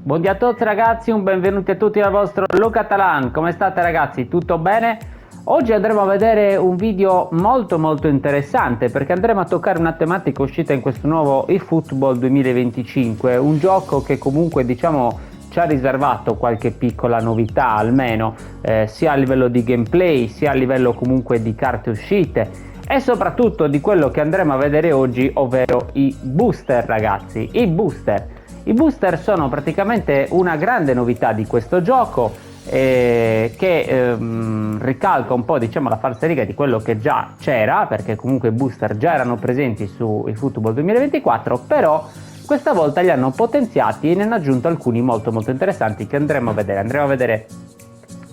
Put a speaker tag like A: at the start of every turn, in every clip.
A: Buongiorno a tutti ragazzi, un benvenuti a tutti al vostro Luca Talan. Come state ragazzi? Tutto bene? Oggi andremo a vedere un video molto interessante perché andremo a toccare una tematica uscita in questo nuovo eFootball 2025, un gioco che comunque diciamo ci ha riservato qualche piccola novità almeno, sia a livello di gameplay sia a livello comunque di carte uscite e soprattutto di quello che andremo a vedere oggi, ovvero i booster ragazzi, i booster. I booster sono praticamente una grande novità di questo gioco che ricalca un po' diciamo la falsariga di quello che già c'era, perché comunque i booster già erano presenti su eFootball 2024, però questa volta li hanno potenziati e ne hanno aggiunto alcuni molto interessanti che andremo a vedere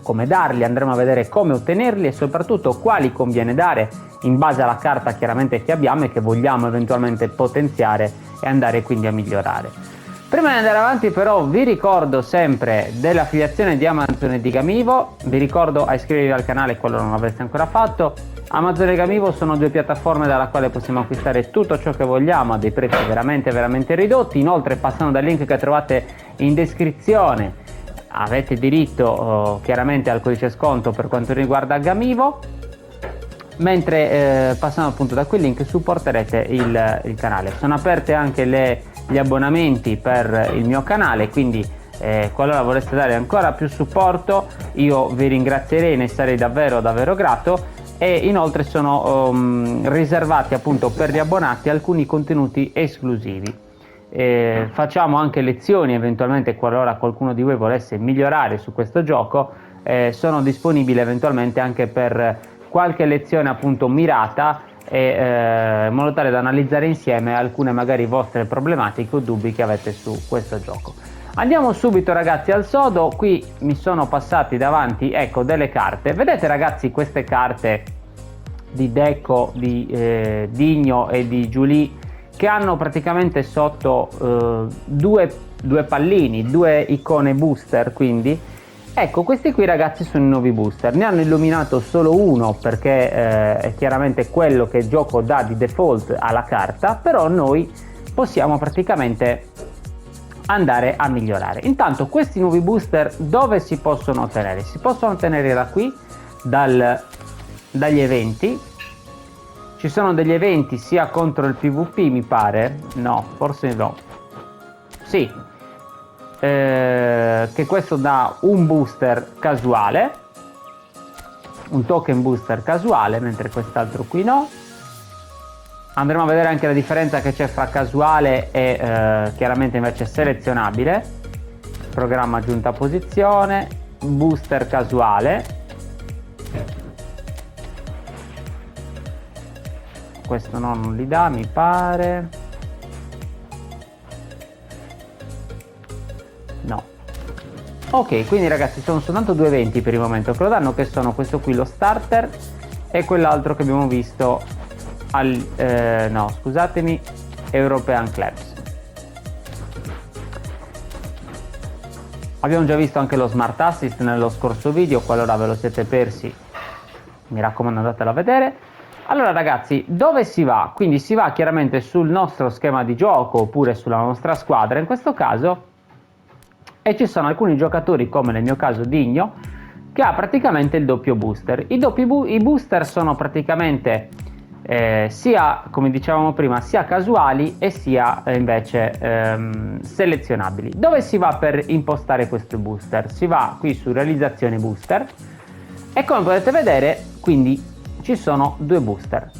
A: come darli, andremo a vedere come ottenerli e soprattutto quali conviene dare in base alla carta chiaramente che abbiamo e che vogliamo eventualmente potenziare e andare quindi a migliorare. Prima di andare avanti però vi ricordo sempre dell'affiliazione di Amazon e di Gamivo, vi ricordo a iscrivervi al canale qualora non l'aveste ancora fatto. Amazon e Gamivo sono due piattaforme dalla quale possiamo acquistare tutto ciò che vogliamo a dei prezzi veramente ridotti. Inoltre passando dal link che trovate in descrizione avete diritto chiaramente al codice sconto per quanto riguarda Gamivo, mentre passando appunto da quel link supporterete il canale. Sono aperte anche gli abbonamenti per il mio canale, quindi qualora voleste dare ancora più supporto io vi ringrazierei, ne sarei davvero grato. E inoltre sono riservati appunto per gli abbonati alcuni contenuti esclusivi. Facciamo anche lezioni eventualmente qualora qualcuno di voi volesse migliorare su questo gioco, sono disponibile eventualmente anche per qualche lezione appunto mirata in modo tale da analizzare insieme alcune magari vostre problematiche o dubbi che avete su questo gioco. Andiamo subito ragazzi al sodo. Qui mi sono passati davanti delle carte. Vedete ragazzi queste carte di Deco, di Digno e di Giulie che hanno praticamente sotto due pallini, due icone booster, quindi ecco questi qui ragazzi sono i nuovi booster. Ne hanno illuminato solo uno perché è chiaramente quello che il gioco dà di default alla carta, però noi possiamo praticamente andare a migliorare. Intanto questi nuovi booster dove si possono ottenere? Si possono ottenere da qui, dagli eventi. Ci sono degli eventi sia contro il PvP mi pare, no, forse no, sì, che questo dà un booster casuale, un token booster casuale, mentre quest'altro qui no. Andremo a vedere anche la differenza che c'è fra casuale e chiaramente invece selezionabile. Programma aggiunta posizione, booster casuale. Questo no, non li dà mi pare. No. Ok, quindi ragazzi sono soltanto due eventi per il momento che lo danno, che sono questo qui lo starter e quell'altro che abbiamo visto no scusatemi, European Clubs. Abbiamo già visto anche lo Smart Assist nello scorso video, qualora ve lo siete persi mi raccomando andatelo a vedere. Allora ragazzi, dove si va? Quindi si va chiaramente sul nostro schema di gioco oppure sulla nostra squadra in questo caso, e ci sono alcuni giocatori come nel mio caso Digno che ha praticamente il doppio booster. I booster sono praticamente sia come dicevamo prima sia casuali e sia invece selezionabili. Dove si va per impostare questo booster? Si va qui su realizzazione booster e come potete vedere quindi ci sono due booster.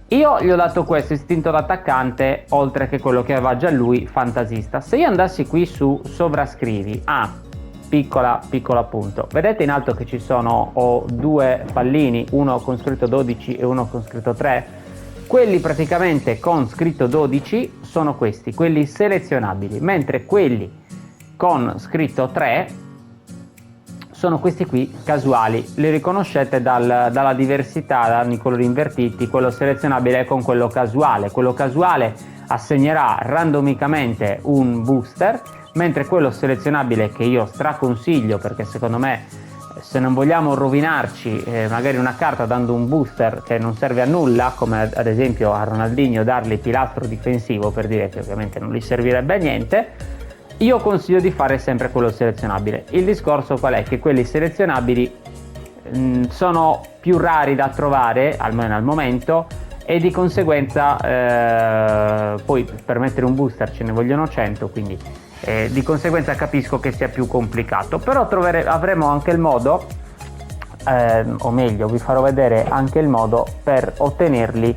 A: Io gli ho dato questo istinto d'attaccante oltre che quello che aveva già lui fantasista. Se io andassi qui su sovrascrivi, piccolo appunto, vedete in alto che ci sono due pallini, uno con scritto 12 e uno con scritto 3. Quelli praticamente con scritto 12 sono questi, quelli selezionabili, mentre quelli con scritto 3 sono questi qui casuali. Li riconoscete dalla diversità, dai colori invertiti. Quello selezionabile è con quello casuale. Quello casuale assegnerà randomicamente un booster, mentre quello selezionabile, che io straconsiglio perché secondo me se non vogliamo rovinarci magari una carta dando un booster che non serve a nulla, come ad esempio a Ronaldinho dargli pilastro difensivo, per dire che ovviamente non gli servirebbe a niente, io consiglio di fare sempre quello selezionabile. Il discorso qual è? Che quelli selezionabili sono più rari da trovare, almeno al momento, e di conseguenza poi per mettere un booster ce ne vogliono 100, quindi di conseguenza capisco che sia più complicato, però avremo anche il modo, o meglio vi farò vedere anche il modo per ottenerli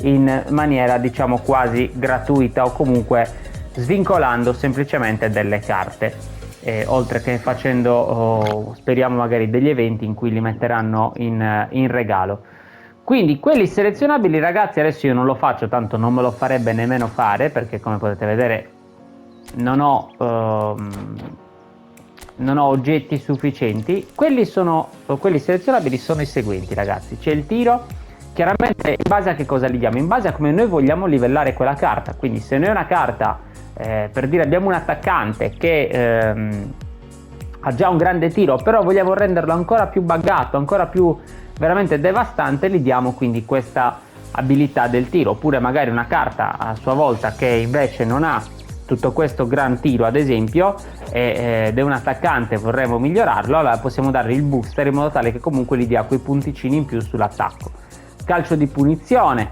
A: in maniera diciamo quasi gratuita, o comunque svincolando semplicemente delle carte, oltre che facendo speriamo magari degli eventi in cui li metteranno in regalo. Quindi quelli selezionabili, ragazzi, adesso io non lo faccio, tanto non me lo farebbe nemmeno fare, perché come potete vedere non ho oggetti sufficienti. Quelli selezionabili sono i seguenti, ragazzi. C'è il tiro, chiaramente in base a che cosa li diamo, in base a come noi vogliamo livellare quella carta. Quindi se noi una carta, per dire abbiamo un attaccante che ha già un grande tiro, però vogliamo renderlo ancora più buggato, ancora più veramente devastante, gli diamo quindi questa abilità del tiro. Oppure magari una carta a sua volta che invece non ha tutto questo gran tiro, ad esempio, ed è un attaccante, vorremmo migliorarlo, allora possiamo dargli il booster in modo tale che comunque gli dia quei punticini in più sull'attacco. Calcio di punizione,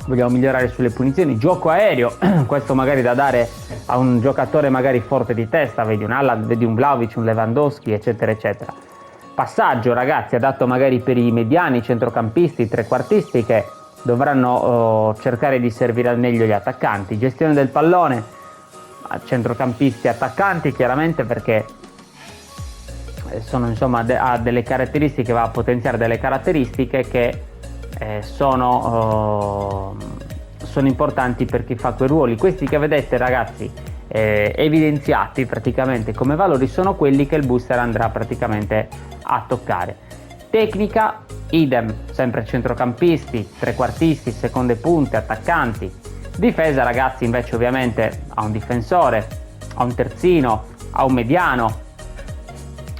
A: vogliamo migliorare sulle punizioni. Gioco aereo, questo magari da dare a un giocatore magari forte di testa, vedi un Haaland, vedi un Vlahovic, un Lewandowski, eccetera eccetera. Passaggio, ragazzi, adatto magari per i mediani, centrocampisti, trequartisti che dovranno cercare di servire al meglio gli attaccanti. Gestione del pallone, centrocampisti, attaccanti, chiaramente, perché sono insomma ha delle caratteristiche, va a potenziare delle caratteristiche che sono importanti per chi fa quei ruoli. Questi che vedete, ragazzi, evidenziati praticamente come valori sono quelli che il booster andrà praticamente a toccare. Tecnica, idem, sempre centrocampisti, trequartisti, seconde punte, attaccanti. Difesa, ragazzi, invece ovviamente ha un difensore, ha un terzino, ha un mediano.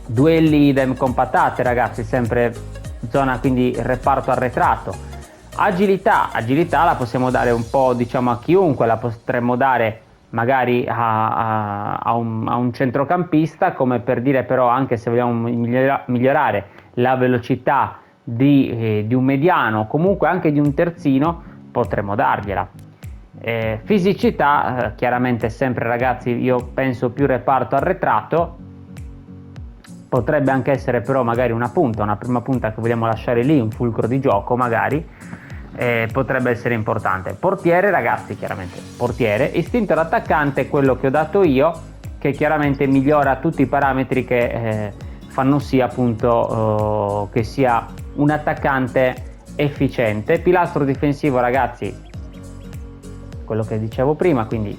A: Duelli, idem con patate, ragazzi, sempre zona, quindi reparto arretrato. Agilità la possiamo dare un po' diciamo a chiunque, la potremmo dare magari a un centrocampista, come per dire, però anche se vogliamo migliorare la velocità di un mediano, comunque anche di un terzino, potremmo dargliela. Fisicità, chiaramente sempre, ragazzi, io penso più reparto arretrato. Potrebbe anche essere però magari una prima punta che vogliamo lasciare lì, un fulcro di gioco magari, potrebbe essere importante. Portiere, ragazzi, chiaramente portiere. Istinto d'attaccante, quello che ho dato io, che chiaramente migliora tutti i parametri che fanno sì appunto che sia un attaccante efficiente. Pilastro difensivo, ragazzi, quello che dicevo prima, quindi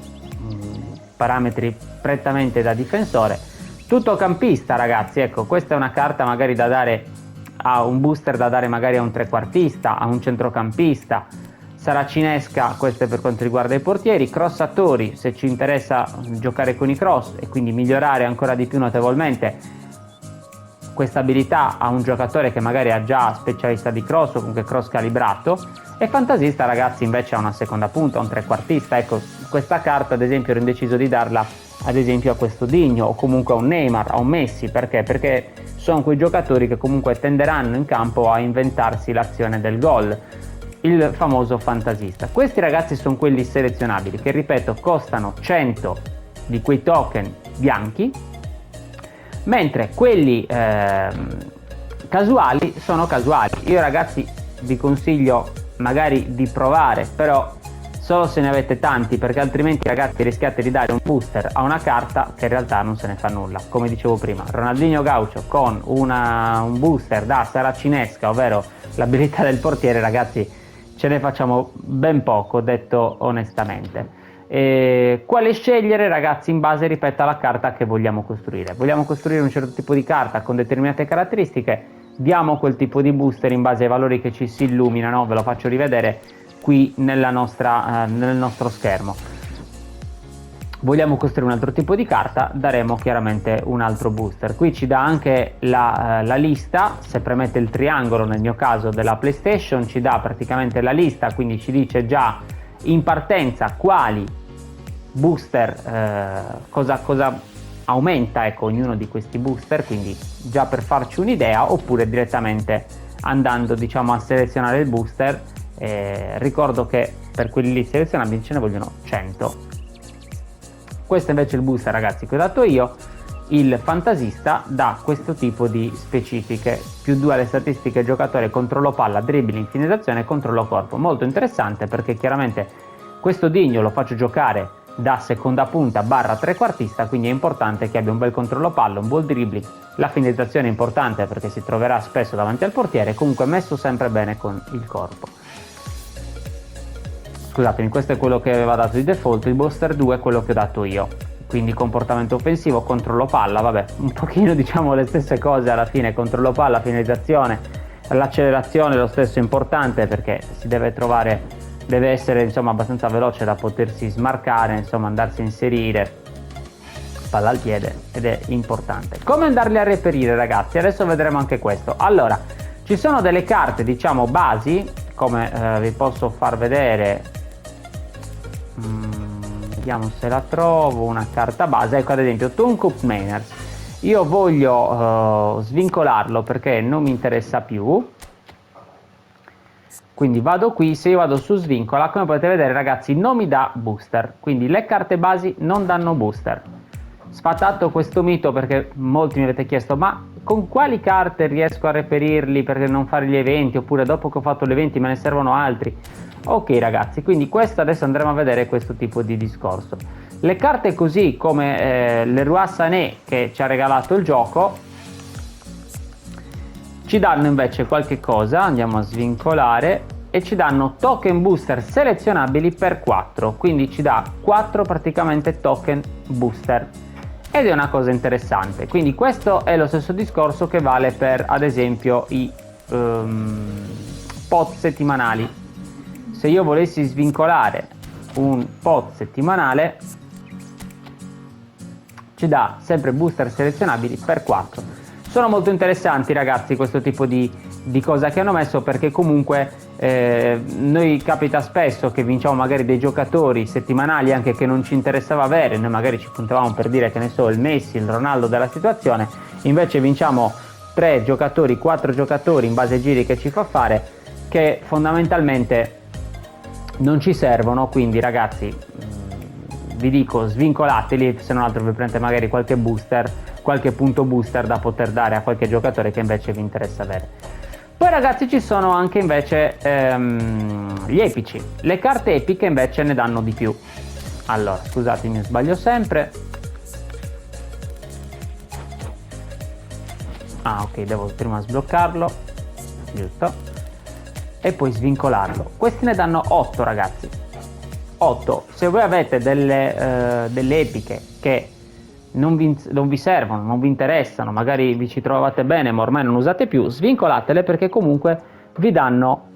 A: parametri prettamente da difensore. Tutto campista, ragazzi, ecco, questa è una carta magari da dare a un booster, da dare magari a un trequartista, a un centrocampista. Saracinesca, questo è per quanto riguarda i portieri. Crossatori, se ci interessa giocare con i cross e quindi migliorare ancora di più notevolmente questa abilità a un giocatore che magari ha già specialista di cross o comunque cross calibrato. E fantasista, ragazzi, invece ha una seconda punta, un trequartista. Ecco, questa carta ad esempio ero indeciso di darla ad esempio a questo Digno, o comunque a un Neymar, a un Messi. Perché sono quei giocatori che comunque tenderanno in campo a inventarsi l'azione del gol, il famoso fantasista. Questi, ragazzi, sono quelli selezionabili, che ripeto costano 100 di quei token bianchi, mentre quelli casuali sono casuali. Io, ragazzi, vi consiglio magari di provare, però solo se ne avete tanti, perché altrimenti, ragazzi, rischiate di dare un booster a una carta che in realtà non se ne fa nulla. Come dicevo prima, Ronaldinho Gaucho con un booster da Saracinesca, ovvero l'abilità del portiere, ragazzi, ce ne facciamo ben poco, detto onestamente. Quale scegliere, ragazzi, in base, ripeto, alla carta che vogliamo costruire. Vogliamo costruire un certo tipo di carta con determinate caratteristiche, diamo quel tipo di booster in base ai valori che ci si illuminano. Ve lo faccio rivedere qui nel nostro schermo. Vogliamo costruire un altro tipo di carta, daremo chiaramente un altro booster. Qui ci dà anche la lista, se premete il triangolo nel mio caso della PlayStation ci dà praticamente la lista, quindi ci dice già in partenza quali booster, cosa aumenta, ecco, ognuno di questi booster, quindi già per farci un'idea, oppure direttamente andando, diciamo, a selezionare il booster. Ricordo che per quelli lì selezionabili ce ne vogliono 100. Questo invece è il booster, ragazzi, che ho dato io. Il fantasista dà questo tipo di specifiche: +2 alle statistiche giocatore, controllo palla, dribbling, finalizzazione e controllo corpo. Molto interessante, perché chiaramente questo Digno lo faccio giocare da seconda punta / trequartista, quindi è importante che abbia un bel controllo palla, un buon dribbling. La finalizzazione è importante perché si troverà spesso davanti al portiere, comunque messo sempre bene con il corpo. Scusatemi, questo è quello che aveva dato di default. Il booster 2 è quello che ho dato io, quindi comportamento offensivo, controllo palla, vabbè, un pochino diciamo le stesse cose alla fine. Controllo palla, finalizzazione, l'accelerazione lo stesso è importante, perché si deve trovare, deve essere insomma abbastanza veloce da potersi smarcare, insomma andarsi a inserire, palla al piede, ed è importante. Come andarli a reperire, ragazzi? Adesso vedremo anche questo. Allora, ci sono delle carte, diciamo, basi, come vi posso far vedere. Vediamo se la trovo, una carta base. Ecco, ad esempio Tunkup Mainers. Io voglio svincolarlo perché non mi interessa più, quindi vado qui. Se io vado su svincola, come potete vedere, ragazzi, non mi dà booster, quindi le carte basi non danno booster. Sfatato questo mito, perché molti mi avete chiesto: ma con quali carte riesco a reperirli per non fare gli eventi, oppure dopo che ho fatto gli eventi me ne servono altri? Ok, ragazzi, quindi questo adesso andremo a vedere questo tipo di discorso. Le carte così come Leroy Sané, che ci ha regalato il gioco, ci danno invece qualche cosa. Andiamo a svincolare e ci danno token booster selezionabili per 4, quindi ci dà 4 praticamente token booster, ed è una cosa interessante. Quindi questo è lo stesso discorso che vale per, ad esempio, i pot settimanali. Se io volessi svincolare un pot settimanale, ci dà sempre booster selezionabili per 4. Sono molto interessanti, ragazzi, questo tipo di cosa che hanno messo, perché comunque noi capita spesso che vinciamo magari dei giocatori settimanali anche che non ci interessava avere. Noi magari ci puntavamo per dire, che ne so, il Messi, il Ronaldo della situazione, invece vinciamo 3 giocatori, 4 giocatori in base ai giri che ci fa fare, che fondamentalmente non ci servono. Quindi, ragazzi, vi dico, svincolateli, se non altro vi prendete magari qualche booster, qualche punto booster da poter dare a qualche giocatore che invece vi interessa avere. Poi, ragazzi, ci sono anche invece gli epici. Le carte epiche invece ne danno di più. Allora, scusatemi, sbaglio sempre. Ok, devo prima sbloccarlo, giusto, e poi svincolarlo. Questi ne danno 8, ragazzi, 8. Se voi avete delle epiche che non vi servono, non vi interessano, magari vi ci trovate bene ma ormai non usate più, svincolatele, perché comunque vi danno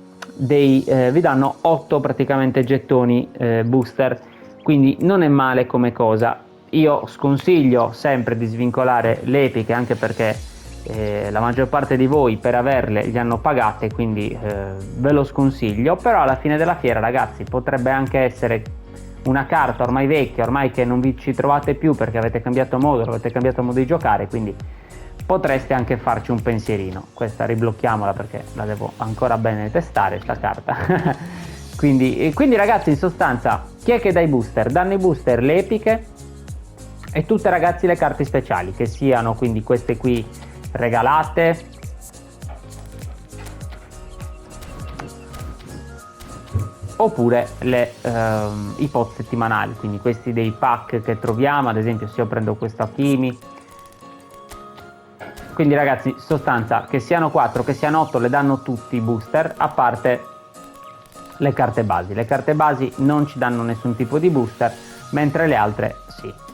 A: 8 praticamente gettoni booster, quindi non è male come cosa. Io sconsiglio sempre di svincolare le epiche, anche perché la maggior parte di voi per averle li hanno pagate, quindi ve lo sconsiglio. Però alla fine della fiera, ragazzi, potrebbe anche essere una carta ormai vecchia, ormai che non vi ci trovate più perché avete cambiato modo di giocare, quindi potreste anche farci un pensierino. Questa riblocchiamola perché la devo ancora bene testare, sta carta. quindi ragazzi, in sostanza, chi è che dà i booster? Danno i booster le epiche e tutte, ragazzi, le carte speciali, che siano quindi queste qui regalate, oppure i pot settimanali, quindi questi dei pack che troviamo. Ad esempio, se io prendo questo Hakimi, quindi, ragazzi, in sostanza, che siano 4, che siano 8, le danno tutti i booster, a parte le carte basi. Le carte basi non ci danno nessun tipo di booster, mentre le altre sì.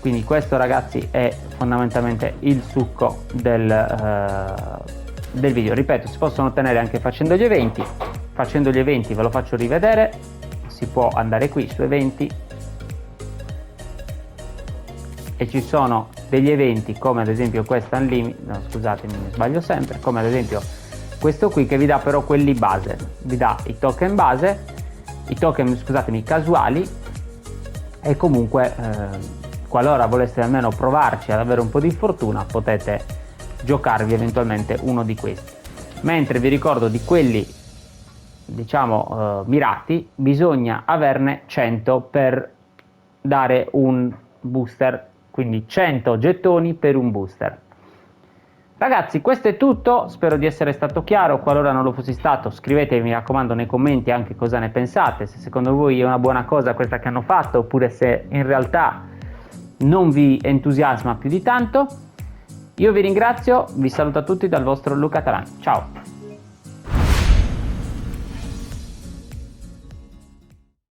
A: Quindi questo, ragazzi, è fondamentalmente il succo del video. Ripeto, si possono ottenere anche facendo gli eventi. Facendo gli eventi ve lo faccio rivedere. Si può andare qui su eventi e ci sono degli eventi come ad esempio questo Unlimited, no, scusatemi, mi sbaglio sempre, come ad esempio questo qui, che vi dà però quelli base, vi dà i token base, i token, scusatemi, casuali, e comunque qualora voleste almeno provarci ad avere un po' di fortuna, potete giocarvi eventualmente uno di questi. Mentre vi ricordo, di quelli diciamo mirati, bisogna averne 100 per dare un booster, quindi 100 gettoni per un booster. Ragazzi, questo è tutto, spero di essere stato chiaro. Qualora non lo fossi stato, scrivetemi, mi raccomando, nei commenti anche cosa ne pensate, se secondo voi è una buona cosa questa che hanno fatto, oppure se in realtà non vi entusiasma più di tanto. Io vi ringrazio, vi saluto a tutti dal vostro Luca Talan. Ciao!